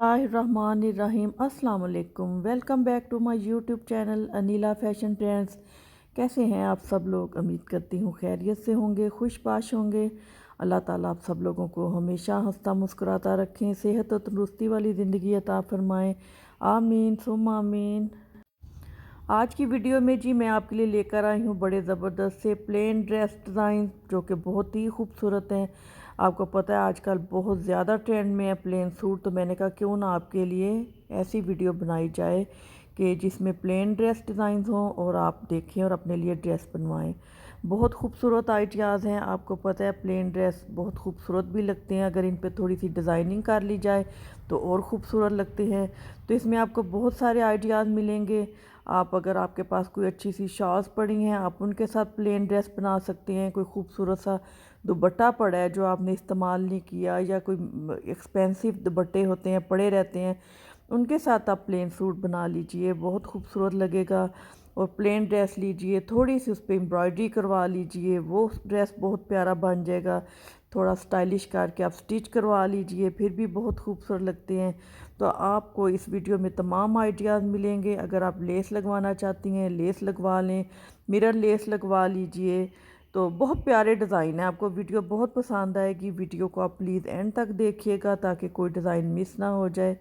बिस्मिल्लाहिर्रहमानिर्रहीम अस्सलाम वालेकुम। Welcome back to my YouTube channel Aneela fashion trends. कैसे हैं आप सब लोग? उम्मीद करती हूँ खैरियत से होंगे, खुशबाश होंगे। अल्लाह ताला आप सब लोगों को हमेशा हंसता मुस्कुराता रखें, सेहत और तंदुरुस्ती वाली ज़िंदगी अता फरमाएं। आमीन सुम आमीन। आज की वीडियो में जी मैं आपके लिए लेकर आई हूँ बड़े ज़बरदस्त से प्लेन ड्रेस डिज़ाइन जो कि बहुत ही खूबसूरत हैं। आपको पता है आजकल बहुत ज़्यादा ट्रेंड में है प्लेन सूट, तो मैंने कहा क्यों ना आपके लिए ऐसी वीडियो बनाई जाए कि जिसमें प्लेन ड्रेस डिज़ाइन हों और आप देखें और अपने लिए ड्रेस बनवाएं। बहुत खूबसूरत आइडियाज़ हैं। आपको पता है प्लेन ड्रेस बहुत खूबसूरत भी लगते हैं, अगर इन पे थोड़ी सी डिज़ाइनिंग कर ली जाए तो और ख़ूबसूरत लगते हैं। तो इसमें आपको बहुत सारे आइडियाज़ मिलेंगे। आप अगर आपके पास कोई अच्छी सी शॉल्स पड़ी हैं आप उनके साथ प्लेन ड्रेस बना सकते हैं। कोई खूबसूरत सा दुपट्टा पड़ा है जो आपने इस्तेमाल नहीं किया, या कोई एक्सपेंसिव दुपट्टे होते हैं पड़े रहते हैं, उनके साथ आप प्लेन सूट बना लीजिए, बहुत खूबसूरत लगेगा। और प्लेन ड्रेस लीजिए, थोड़ी सी उस पर एम्ब्रॉयडरी करवा लीजिए, वो ड्रेस बहुत प्यारा बन जाएगा। थोड़ा स्टाइलिश करके आप स्टिच करवा लीजिए, फिर भी बहुत खूबसूरत लगते हैं। तो आपको इस वीडियो में तमाम आइडियाज़ मिलेंगे। अगर आप लेस लगवाना चाहती हैं लेस लगवा लें, मिरर लेस लगवा लीजिए। तो बहुत प्यारे डिज़ाइन है, आपको वीडियो बहुत पसंद आएगी। वीडियो को आप प्लीज़ एंड तक देखिएगा ताकि कोई डिज़ाइन मिस ना हो जाए।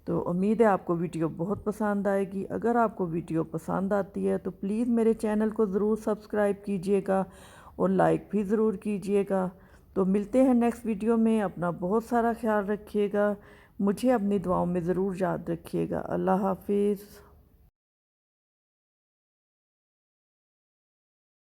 तो उम्मीद है आपको वीडियो बहुत पसंद आएगी। अगर आपको वीडियो पसंद आती है तो प्लीज़ मेरे चैनल को ज़रूर सब्सक्राइब कीजिएगा और लाइक भी ज़रूर कीजिएगा। तो मिलते हैं नेक्स्ट वीडियो में। अपना बहुत सारा ख्याल रखिएगा, मुझे अपनी दुआओं में ज़रूर याद रखिएगा। अल्लाह हाफिज़।